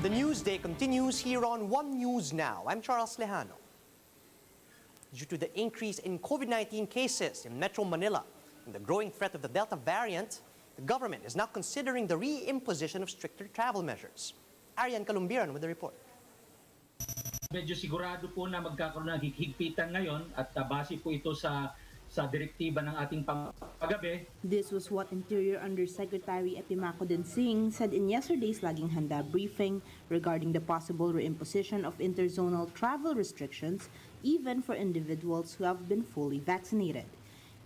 The news day continues here on One News Now. I'm Charles Lejano. Due to the increase in COVID-19 cases in Metro Manila and the growing threat of the Delta variant, the government is now considering the reimposition of stricter travel measures. Arian Calumbiran with the report. Medyo sigurado po na magkakaroon ng higpitan ngayon at base po ito sa direktiba ng ating paggabi. This was what Interior Undersecretary Epimaco Densing said in yesterday's Laging Handa briefing regarding the possible reimposition of interzonal travel restrictions even for individuals who have been fully vaccinated.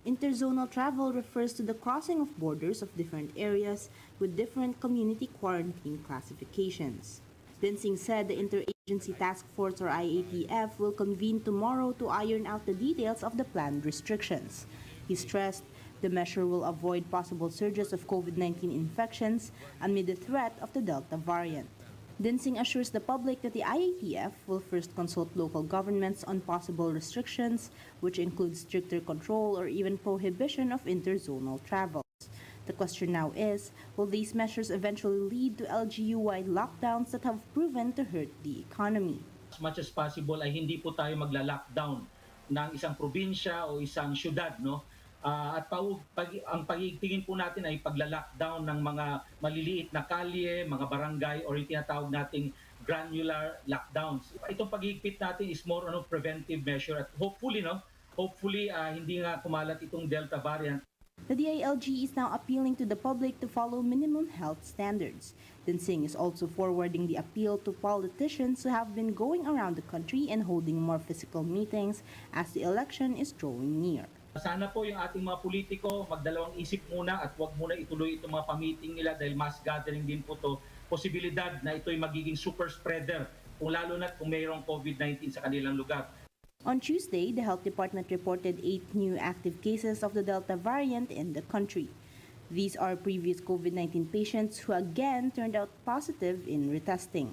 Interzonal travel refers to the crossing of borders of different areas with different community quarantine classifications. Densing said the Interagency Task Force or IATF will convene tomorrow to iron out the details of the planned restrictions. He stressed the measure will avoid possible surges of COVID-19 infections amid the threat of the Delta variant. Densing assures the public that the IATF will first consult local governments on possible restrictions, which include stricter control or even prohibition of interzonal travel. The question now is, will these measures eventually lead to LGU-wide lockdowns that have proven to hurt the economy? As much as possible ay hindi po tayo magla-lockdown ng isang probinsya o isang syudad, no? Ang pagigtingin po natin ay pagla-lockdown ng mga maliliit na kalye, mga barangay, or yung tinatawag nating granular lockdowns. Itong paghihigpit natin is more on a preventive measure at hopefully hindi nga kumalat itong Delta variant. The DILG is now appealing to the public to follow minimum health standards. Densing is also forwarding the appeal to politicians who have been going around the country and holding more physical meetings as the election is drawing near. Sana po yung ating mga politiko magdalawang isip muna at huwag muna ituloy itong mga pa-meeting nila dahil mass gathering din po to. Posibilidad na ito'y magiging super spreader kung lalo na kung mayroong COVID-19 sa kanilang lugar. On Tuesday, the Health Department reported 8 new active cases of the Delta variant in the country. These are previous COVID-19 patients who again turned out positive in retesting.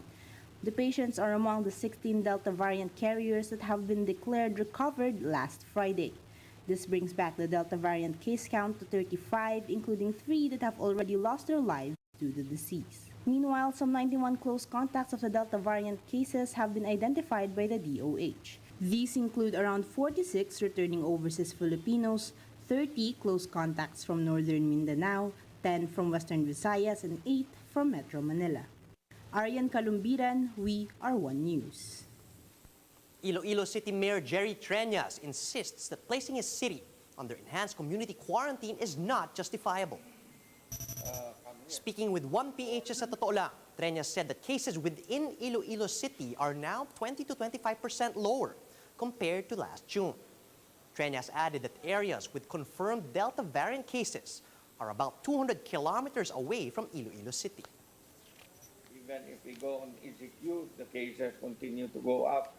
The patients are among the 16 Delta variant carriers that have been declared recovered last Friday. This brings back the Delta variant case count to 35, including 3 that have already lost their lives due to the disease. Meanwhile, some 91 close contacts of the Delta variant cases have been identified by the DOH. These include around 46 returning overseas Filipinos, 30 close contacts from northern Mindanao, 10 from western Visayas, and 8 from Metro Manila. Arian Calumbiran, we are One News. Iloilo City Mayor Jerry Treñas insists that placing his city under enhanced community quarantine is not justifiable. Speaking with 1PH sa Totoo Lang, Treñas said that cases within Iloilo City are now 20 to 25% lower compared to last June. Treñas added that areas with confirmed Delta variant cases are about 200 kilometers away from Iloilo City. Even if we go on ECQ, the cases continue to go up.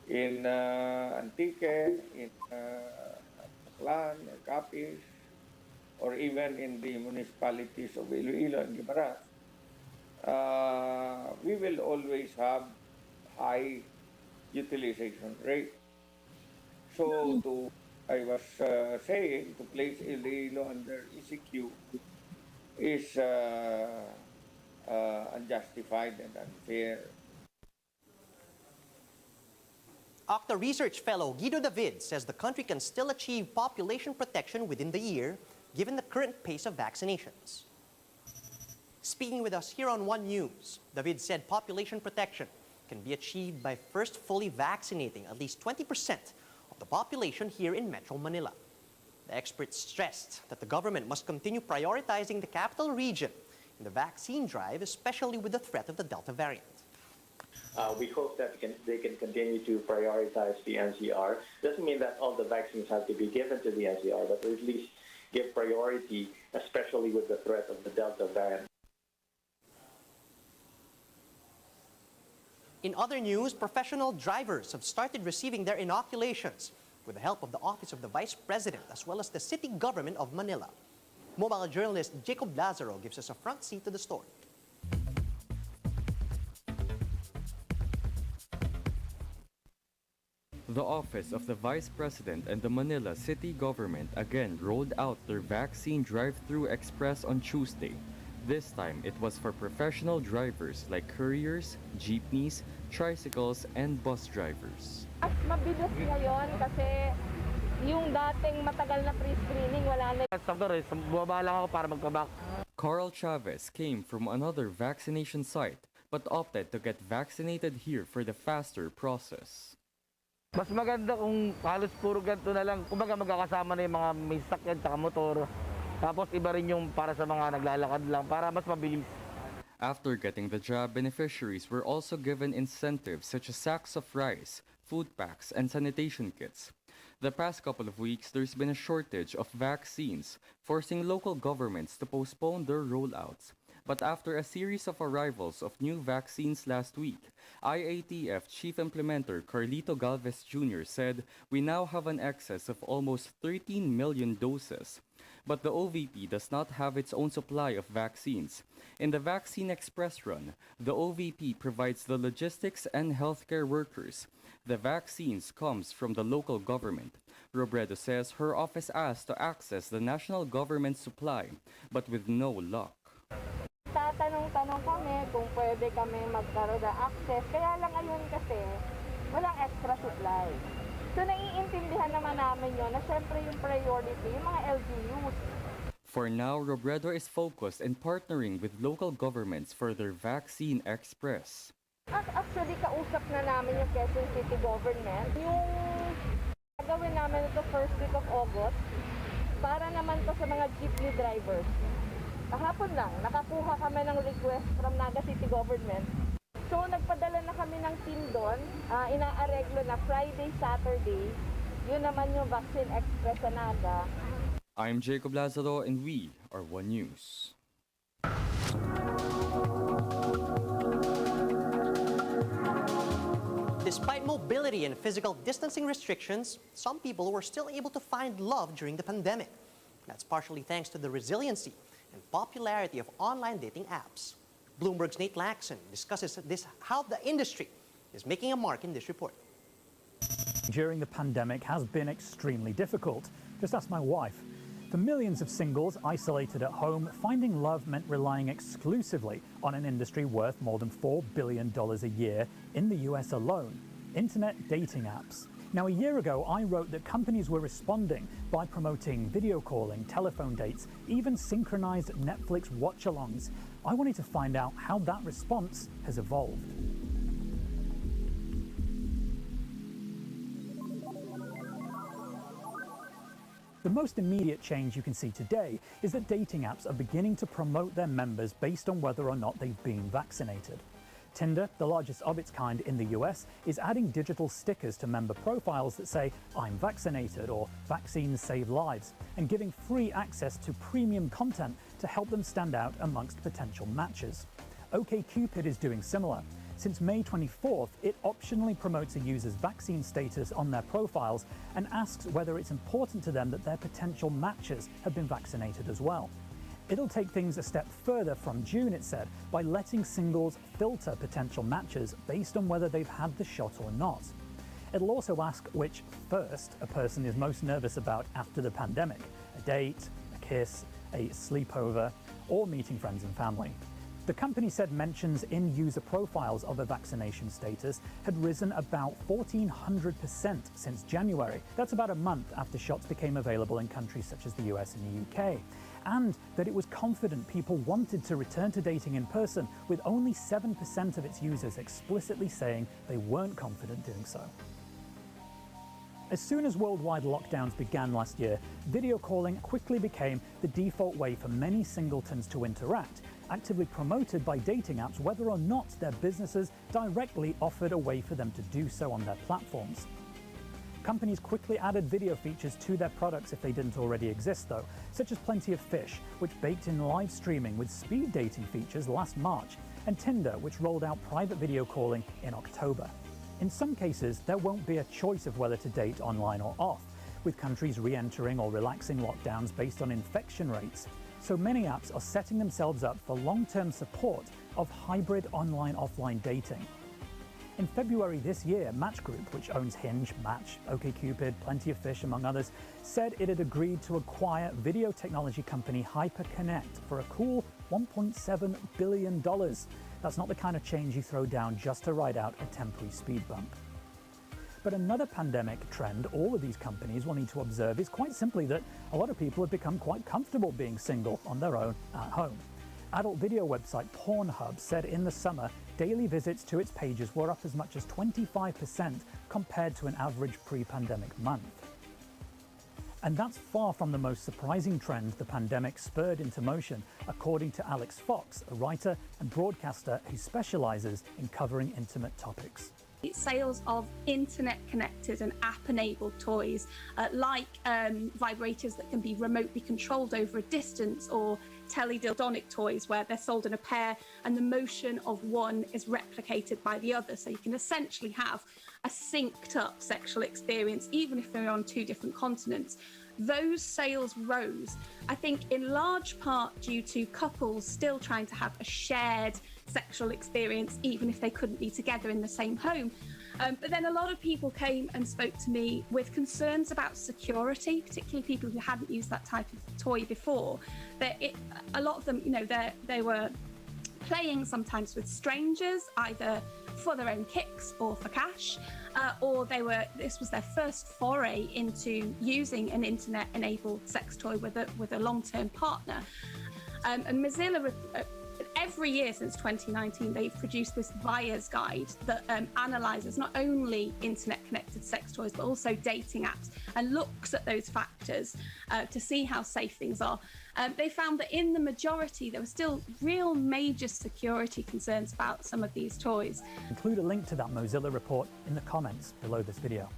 In Antique, in Aklan, Capiz, or even in the municipalities of Iloilo and Guimaras, we will always have high utilization rate. So, I was saying, to place Iloilo under ECQ is unjustified and unfair. Octa research fellow Guido David says the country can still achieve population protection within the year, given the current pace of vaccinations. Speaking with us here on One News, David said population protection can be achieved by first fully vaccinating at least 20% of the population here in Metro Manila. The experts stressed that the government must continue prioritizing the capital region in the vaccine drive, especially with the threat of the Delta variant. We hope that they can continue to prioritize the NCR. Doesn't mean that all the vaccines have to be given to the NCR, but at least give priority, especially with the threat of the Delta variant. In other news, professional drivers have started receiving their inoculations with the help of the Office of the Vice President as well as the City Government of Manila. Mobile journalist Jacob Lazaro gives us a front seat to the story. The Office of the Vice President and the Manila City Government again rolled out their vaccine drive-through express on Tuesday. This time, it was for professional drivers like couriers, jeepneys, tricycles, and bus drivers. Mas mabilis ngayon kasi yung dating matagal na pre-screening, wala na. Bumaba lang ako para magpabak. Carl Chavez came from another vaccination site but opted to get vaccinated here for the faster process. Mas maganda kung halos puro ganito na lang. Kumbaga magkakasama na yung mga may sakyan at motor. Tapos iba rin yung para sa mga naglalakad lang para mas mabilis. After getting the jab, beneficiaries were also given incentives such as sacks of rice, food packs, and sanitation kits. The past couple of weeks, there's been a shortage of vaccines, forcing local governments to postpone their rollouts. But after a series of arrivals of new vaccines last week, IATF Chief Implementer Carlito Galvez Jr. said we now have an excess of almost 13 million doses. But the OVP does not have its own supply of vaccines. In the Vaccine Express run, the OVP provides the logistics and healthcare workers. The vaccines comes from the local government. Robredo says her office asked to access the national government supply, but with no luck. Tatanong-tanong kami kung pwede kami magkaroon ng access. Kaya lang ngayon kasi walang extra supply. So naiintindihan naman namin yun na syempre yung priority, yung mga LGUs. For now, Robredo is focused in partnering with local governments for their Vaccine Express. Actually, kausap na namin yung Quezon City government. Yung gagawin namin ito first week of August para naman to sa mga jeepney drivers. Kahapon lang, nakakuha kami ng request from Naga City government. So, nagpadala na kami ng team doon. Inaareglo na Friday, Saturday. Yun naman yung Vaccine Express sa Naga. I'm Jacob Lazaro and we are One News. Despite mobility and physical distancing restrictions, some people were still able to find love during the pandemic. That's partially thanks to the resiliency and popularity of online dating apps. Bloomberg's Nate Laxon discusses how the industry is making a mark in this report. During the pandemic has been extremely difficult. Just ask my wife. For millions of singles isolated at home, finding love meant relying exclusively on an industry worth more than $4 billion a year in the US alone, internet dating apps. Now, a year ago, I wrote that companies were responding by promoting video calling, telephone dates, even synchronized Netflix watch-alongs. I wanted to find out how that response has evolved. The most immediate change you can see today is that dating apps are beginning to promote their members based on whether or not they've been vaccinated. Tinder, the largest of its kind in the US, is adding digital stickers to member profiles that say, "I'm vaccinated" or "Vaccines save lives," and giving free access to premium content to help them stand out amongst potential matches. OkCupid is doing similar. Since May 24th, it optionally promotes a user's vaccine status on their profiles and asks whether it's important to them that their potential matches have been vaccinated as well. It'll take things a step further from June, it said, by letting singles filter potential matches based on whether they've had the shot or not. It'll also ask which first a person is most nervous about after the pandemic: a date, a kiss, a sleepover, or meeting friends and family. The company said mentions in user profiles of a vaccination status had risen about 1,400% since January. That's about a month after shots became available in countries such as the US and the UK. And that it was confident people wanted to return to dating in person, with only 7% of its users explicitly saying they weren't confident doing so. As soon as worldwide lockdowns began last year, video calling quickly became the default way for many singletons to interact, actively promoted by dating apps whether or not their businesses directly offered a way for them to do so on their platforms. Companies quickly added video features to their products if they didn't already exist, though, such as Plenty of Fish, which baked in live streaming with speed dating features last March, and Tinder, which rolled out private video calling in October. In some cases, there won't be a choice of whether to date online or off, with countries re-entering or relaxing lockdowns based on infection rates. So many apps are setting themselves up for long-term support of hybrid online-offline dating. In February this year, Match Group, which owns Hinge, Match, OkCupid, Plenty of Fish, among others, said it had agreed to acquire video technology company HyperConnect for a cool $1.7 billion. That's not the kind of change you throw down just to ride out a temporary speed bump. But another pandemic trend all of these companies will need to observe is quite simply that a lot of people have become quite comfortable being single on their own at home. Adult video website Pornhub said in the summer, daily visits to its pages were up as much as 25% compared to an average pre-pandemic month. And that's far from the most surprising trend the pandemic spurred into motion, according to Alex Fox, a writer and broadcaster who specializes in covering intimate topics. Sales of internet-connected and app-enabled toys, like vibrators that can be remotely controlled over a distance, or teledildonic toys where they're sold in a pair and the motion of one is replicated by the other. So you can essentially have a synced-up sexual experience, even if they're on two different continents. Those sales rose, I think, in large part due to couples still trying to have a shared sexual experience, even if they couldn't be together in the same home. But then a lot of people came and spoke to me with concerns about security, particularly people who hadn't used that type of toy before. A lot of them, they were playing sometimes with strangers, either for their own kicks or for cash, or this was their first foray into using an internet-enabled sex toy with a long-term partner. And Mozilla, every year since 2019, they've produced this buyer's guide that analyzes not only internet-connected sex toys, but also dating apps, and looks at those factors to see how safe things are. They found that in the majority, there were still real major security concerns about some of these toys. Include a link to that Mozilla report in the comments below this video.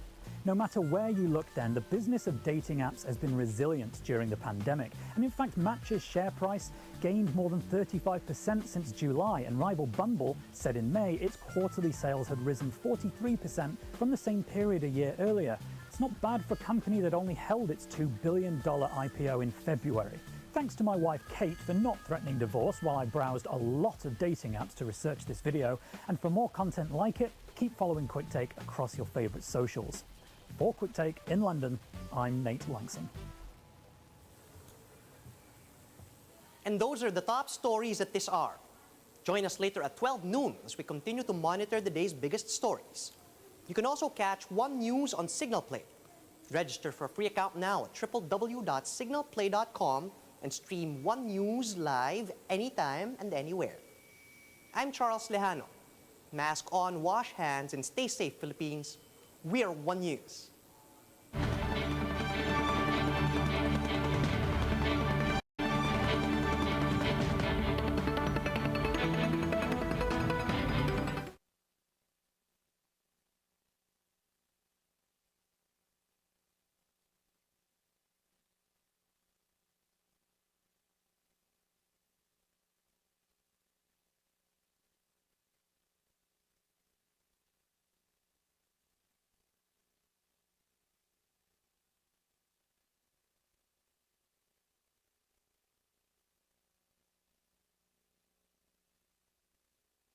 No matter where you look then, the business of dating apps has been resilient during the pandemic. And in fact, Match's share price gained more than 35% since July, and rival Bumble said in May its quarterly sales had risen 43% from the same period a year earlier. It's not bad for a company that only held its $2 billion IPO in February. Thanks to my wife Kate for not threatening divorce while I browsed a lot of dating apps to research this video. And for more content like it, keep following Quick Take across your favourite socials. For Quick Take in London, I'm Nate Langson. And those are the top stories at this hour. Join us later at 12 noon as we continue to monitor the day's biggest stories. You can also catch One News on Signal Play. Register for a free account now at www.signalplay.com and stream One News live anytime and anywhere. I'm Charles Lejano. Mask on, wash hands, and stay safe, Philippines. We're One News.